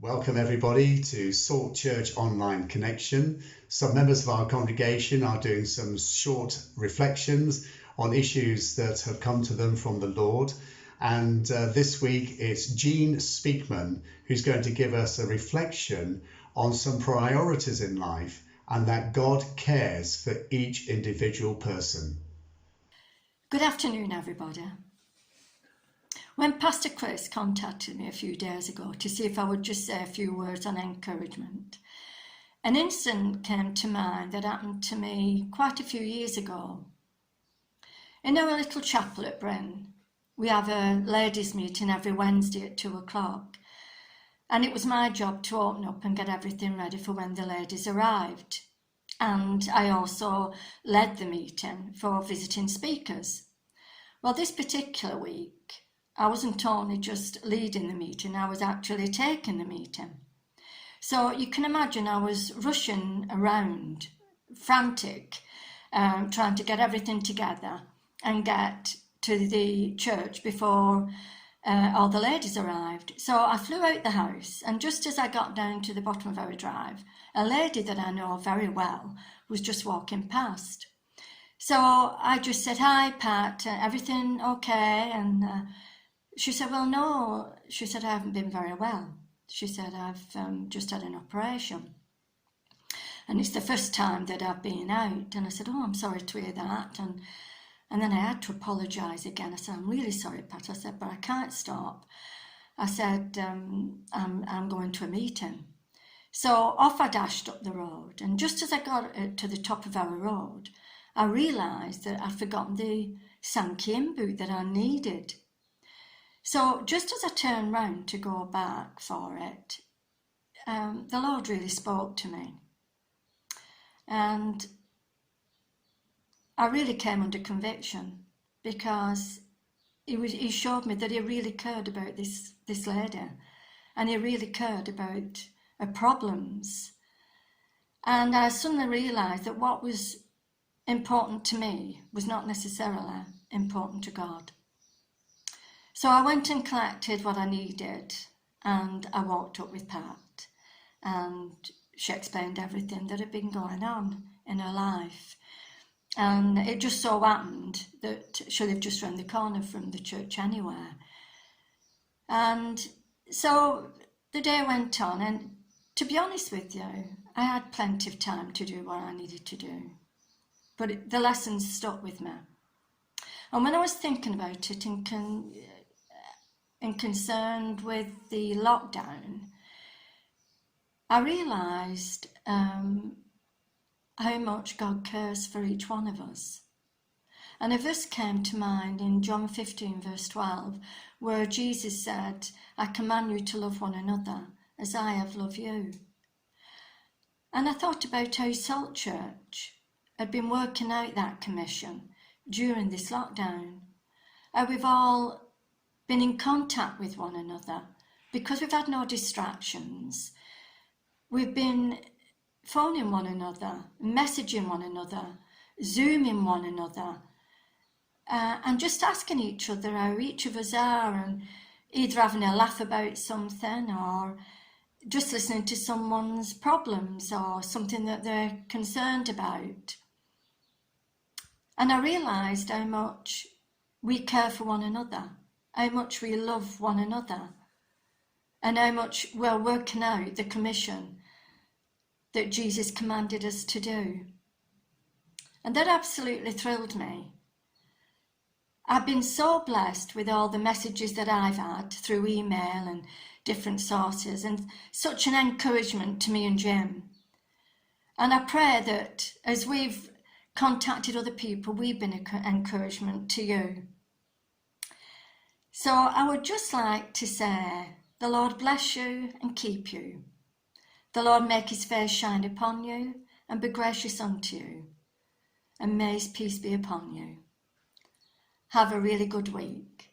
Welcome everybody to Salt Church Online Connection. Some members of our congregation are doing some short reflections on issues that have come to them from the Lord. And this week it's Jean Speakman who's going to give us a reflection on some priorities in life and that God cares for each individual person. Good afternoon, everybody. When Pastor Chris contacted me a few days ago to see if I would just say a few words on encouragement, an incident came to mind that happened to me quite a few years ago. In our little chapel at Bryn, we have a ladies' meeting every Wednesday at 2 o'clock, and it was my job to open up and get everything ready for when the ladies arrived. And I also led the meeting for visiting speakers. Well, this particular week, I wasn't only just leading the meeting, I was actually taking the meeting. So you can imagine I was rushing around, frantic, trying to get everything together and get to the church before all the ladies arrived. So I flew out the house, and just as I got down to the bottom of our drive, a lady that I know very well was just walking past. So I just said, "Hi, Pat, everything okay?" And she said, "Well, no." She said, "I haven't been very well." She said, "I've just had an operation. And it's the first time that I've been out." And I said, "Oh, I'm sorry to hear that." And then I had to apologise again. I said, "I'm really sorry, Pat." I said, "But I can't stop." I said, I'm going to a meeting. So off I dashed up the road. And just as I got to the top of our road, I realised that I'd forgotten the Sankey in boot that I needed. So just as I turned round to go back for it, the Lord really spoke to me. And I really came under conviction because he showed me that he really cared about this lady, and he really cared about her problems. And I suddenly realised that what was important to me was not necessarily important to God. So I went and collected what I needed, and I walked up with Pat, and she explained everything that had been going on in her life. And it just so happened that she lived just round the corner from the church anyway. And so the day went on, and to be honest with you, I had plenty of time to do what I needed to do. But the lessons stuck with me. And when I was thinking about it and concerned with the lockdown, I realised how much God cares for each one of us. And a verse came to mind in John 15 verse 12, where Jesus said, "I command you to love one another as I have loved you." And I thought about how Salt Church had been working out that commission during this lockdown. How we've all been in contact with one another because we've had no distractions. We've been phoning one another, messaging one another, Zooming one another, and just asking each other how each of us are, and either having a laugh about something or just listening to someone's problems or something that they're concerned about. And I realised how much we care for one another, how much we love one another, and how much we're working out the commission that Jesus commanded us to do. And that absolutely thrilled me. I've been so blessed with all the messages that I've had through email and different sources, and such an encouragement to me and Jim. And I pray that as we've contacted other people, we've been an encouragement to you. So I would just like to say, the Lord bless you and keep you. The Lord make his face shine upon you and be gracious unto you. And may his peace be upon you. Have a really good week.